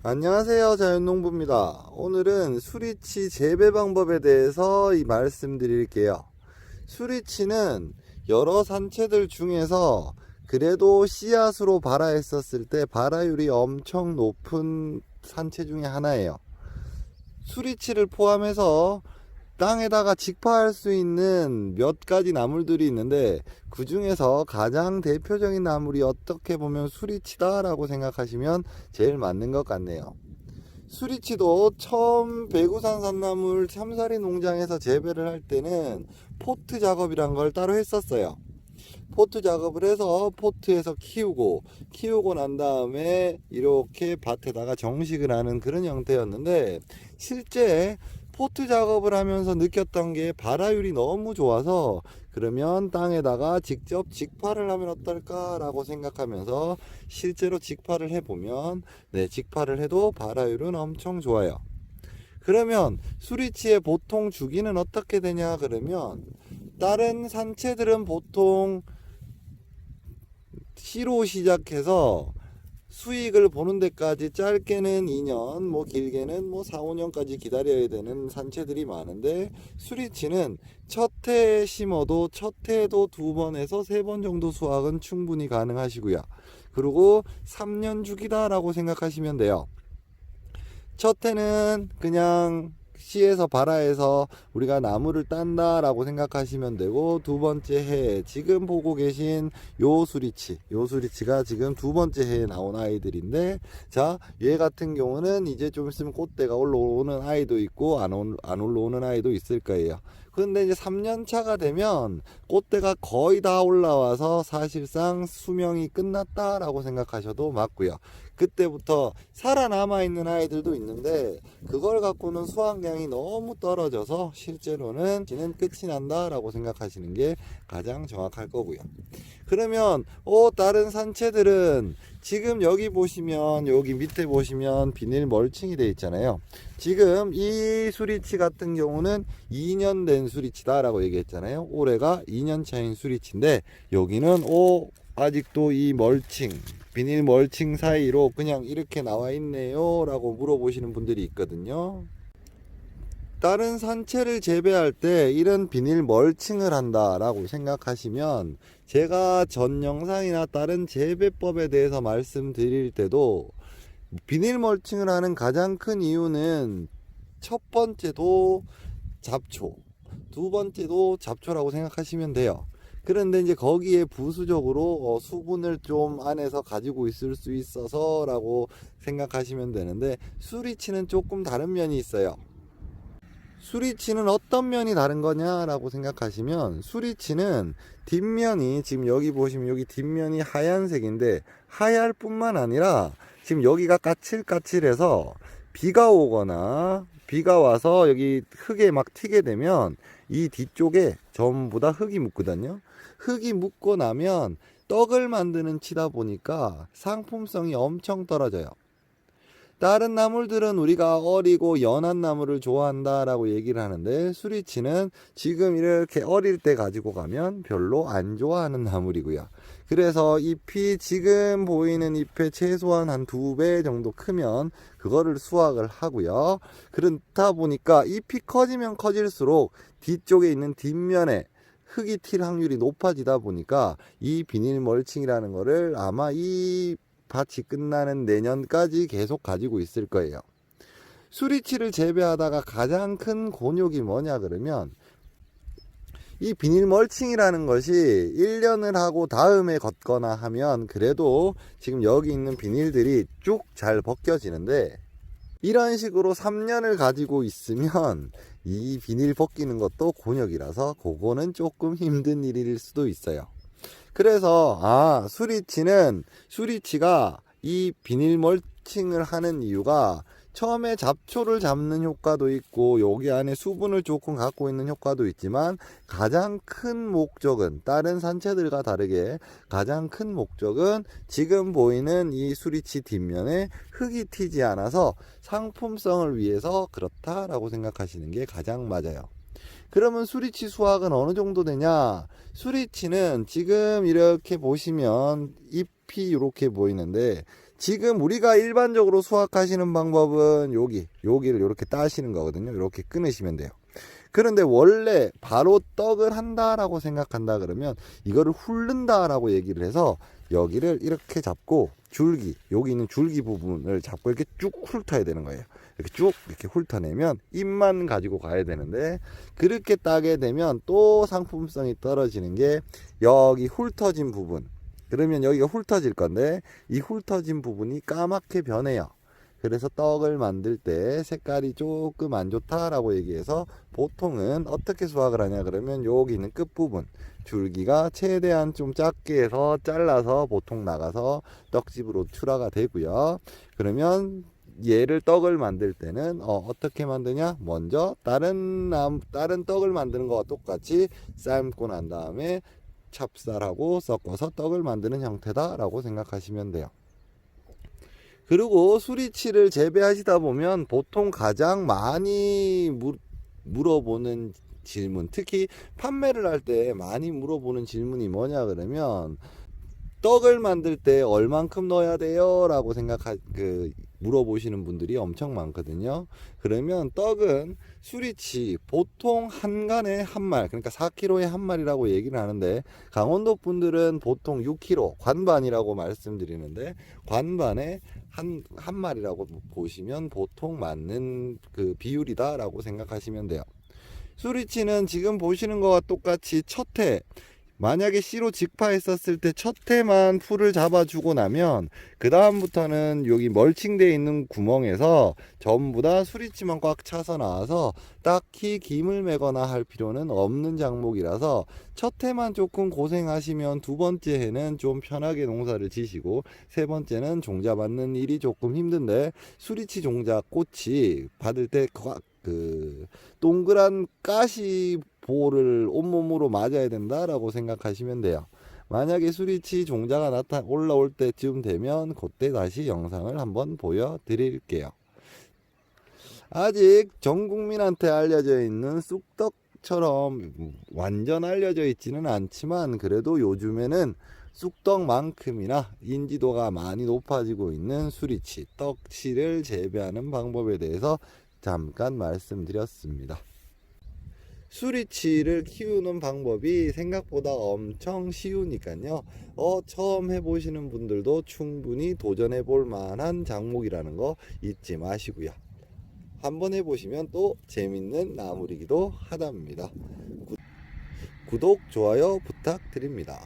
안녕하세요, 자연농부입니다. 오늘은 수리치 재배 방법에 대해서 말씀드릴게요. 수리치는 여러 산채들 중에서 그래도 씨앗으로 발화했었을 때 발화율이 엄청 높은 산채 중에 하나예요. 수리치를 포함해서 땅에다가 직파할 수 있는 몇 가지 나물들이 있는데, 그 중에서 가장 대표적인 나물이 어떻게 보면 수리치다 라고 생각하시면 제일 맞는 것 같네요. 수리치도 처음 배구산 산나물 참사리 농장에서 재배를 할 때는 포트 작업이란 걸 따로 했었어요. 포트 작업을 해서 포트에서 키우고 난 다음에 이렇게 밭에다가 정식을 하는 그런 형태였는데, 실제 포트 작업을 하면서 느꼈던 게 발화율이 너무 좋아서 그러면 땅에다가 직접 직파를 하면 어떨까 라고 생각하면서 실제로 직파를 해보면, 직파를 해도 발화율은 엄청 좋아요. 그러면 수리치의 보통 주기는 어떻게 되냐 그러면, 다른 산채들은 보통 C로 시작해서 수익을 보는 데까지 짧게는 2년, 길게는 4, 5년까지 기다려야 되는 산채들이 많은데, 수리치는 첫 해에 심어도 첫 해에도 2번에서 3번 정도 수확은 충분히 가능하시고요. 그리고 3년 주기다 라고 생각하시면 돼요. 첫 해는 그냥 씨에서 발화해서 우리가 나무를 딴다 라고 생각하시면 되고, 두 번째 해에 지금 보고 계신 요 수리치가 지금 두 번째 해에 나온 아이들인데, 자, 얘 같은 경우는 이제 좀 있으면 꽃대가 올라오는 아이도 있고 안 올라오는 아이도 있을 거예요. 근데 이제 3년 차가 되면 꽃대가 거의 다 올라와서 사실상 수명이 끝났다 라고 생각하셔도 맞고요. 그때부터 살아남아 있는 아이들도 있는데, 그걸 갖고는 수확량이 너무 떨어져서 실제로는 지는 끝이 난다 라고 생각하시는 게 가장 정확할 거고요. 그러면 다른 산채들은 지금 여기 보시면, 여기 밑에 보시면 비닐 멀칭이 되어 있잖아요. 지금 이 수리치 같은 경우는 2년 된 수리치다 라고 얘기했잖아요. 올해가 2년 차인 수리치인데, 여기는 아직도 이 비닐 멀칭 사이로 그냥 이렇게 나와 있네요 라고 물어보시는 분들이 있거든요. 다른 산채를 재배할 때 이런 비닐 멀칭을 한다 라고 생각하시면, 제가 전 영상이나 다른 재배법에 대해서 말씀드릴 때도 비닐 멀칭을 하는 가장 큰 이유는, 첫 번째도 잡초, 두 번째도 잡초라고 생각하시면 돼요. 그런데 이제 거기에 부수적으로 수분을 좀 안에서 가지고 있을 수 있어서 라고 생각하시면 되는데, 수리치는 조금 다른 면이 있어요. 수리치는 어떤 면이 다른 거냐 라고 생각하시면, 수리치는 뒷면이, 지금 여기 보시면 여기 뒷면이 하얀색인데, 하얄 뿐만 아니라 지금 여기가 까칠까칠해서 비가 오거나 비가 와서 여기 흙에 막 튀게 되면 이 뒤쪽에 전부 다 흙이 묻거든요. 흙이 묻고 나면 떡을 만드는 치다 보니까 상품성이 엄청 떨어져요. 다른 나물들은 우리가 어리고 연한 나물을 좋아한다 라고 얘기를 하는데, 수리치는 지금 이렇게 어릴 때 가지고 가면 별로 안 좋아하는 나물이고요. 그래서 잎이 지금 보이는 잎의 최소한 한 2배 정도 크면 그거를 수확을 하고요. 그렇다 보니까 잎이 커지면 커질수록 뒤쪽에 있는 뒷면에 흙이 튈 확률이 높아지다 보니까 이 비닐 멀칭이라는 거를 아마 이 밭이 끝나는 내년까지 계속 가지고 있을 거예요. 수리치를 재배하다가 가장 큰 곤욕이 뭐냐 그러면, 이 비닐 멀칭이라는 것이 1년을 하고 다음에 걷거나 하면 그래도 지금 여기 있는 비닐들이 쭉 잘 벗겨지는데, 이런 식으로 3년을 가지고 있으면 이 비닐 벗기는 것도 곤욕이라서 그거는 조금 힘든 일일 수도 있어요. 그래서 수리치가 이 비닐 멀칭을 하는 이유가, 처음에 잡초를 잡는 효과도 있고 여기 안에 수분을 조금 갖고 있는 효과도 있지만, 가장 큰 목적은, 다른 산채들과 다르게 가장 큰 목적은 지금 보이는 이 수리치 뒷면에 흙이 튀지 않아서 상품성을 위해서 그렇다라고 생각하시는 게 가장 맞아요. 그러면 수리치 수확은 어느 정도 되냐? 수리치는 지금 이렇게 보시면 잎이 이렇게 보이는데, 지금 우리가 일반적으로 수확하시는 방법은 여기를 이렇게 따시는 거거든요. 이렇게 끊으시면 돼요. 그런데 원래 바로 떡을 한다라고 생각한다 그러면 이거를 훑는다라고 얘기를 해서 여기를 이렇게 잡고 여기 있는 줄기 부분을 잡고 이렇게 쭉 훑어야 되는 거예요. 이렇게 쭉 이렇게 훑어내면 잎만 가지고 가야 되는데, 그렇게 따게 되면 또 상품성이 떨어지는 게 여기 훑어진 부분. 그러면 여기가 훑어질 건데 이 훑어진 부분이 까맣게 변해요. 그래서 떡을 만들 때 색깔이 조금 안 좋다라고 얘기해서 보통은 어떻게 수확을 하냐 그러면 여기 있는 끝부분 줄기가 최대한 좀 작게 해서 잘라서 보통 나가서 떡집으로 출하가 되고요. 그러면 얘를 떡을 만들 때는 어떻게 만드냐, 먼저 다른 떡을 만드는 거와 똑같이 삶고 난 다음에 찹쌀하고 섞어서 떡을 만드는 형태다라고 생각하시면 돼요. 그리고 수리치를 재배하시다 보면 보통 가장 많이 물어보는 질문, 특히 판매를 할 때 많이 물어보는 질문이 뭐냐 그러면 떡을 만들 때 얼만큼 넣어야 돼요? 라고 물어보시는 분들이 엄청 많거든요. 그러면 떡은 수리치 보통 한 간에 한 말, 그러니까 4kg에 한 마리라고 얘기를 하는데, 강원도 분들은 보통 6kg, 관반이라고 말씀드리는데, 관반에 한 마리라고 보시면 보통 맞는 그 비율이다라고 생각하시면 돼요. 수리치는 지금 보시는 것과 똑같이 첫 해, 만약에 씨로 직파했었을 때 첫 해만 풀을 잡아주고 나면 그 다음부터는 여기 멀칭되어 있는 구멍에서 전부 다 수리치만 꽉 차서 나와서 딱히 김을 매거나 할 필요는 없는 작목이라서 첫 해만 조금 고생하시면 두 번째 해는 좀 편하게 농사를 지시고 세 번째는 종자 받는 일이 조금 힘든데, 수리치 종자 꽃이 받을 때 동그란 가시 볼을 온몸으로 맞아야 된다라고 생각하시면 돼요. 만약에 수리치 종자가 올라올 때쯤 되면 그때 다시 영상을 한번 보여드릴게요. 아직 전 국민한테 알려져 있는 쑥떡처럼 완전 알려져 있지는 않지만, 그래도 요즘에는 쑥떡만큼이나 인지도가 많이 높아지고 있는 수리치, 떡치를 재배하는 방법에 대해서 잠깐 말씀드렸습니다. 수리치를 키우는 방법이 생각보다 엄청 쉬우니까요. 처음 해보시는 분들도 충분히 도전해 볼 만한 작목이라는 거 잊지 마시고요. 한번 해보시면 또 재밌는 나물이기도 하답니다. 구독, 좋아요 부탁드립니다.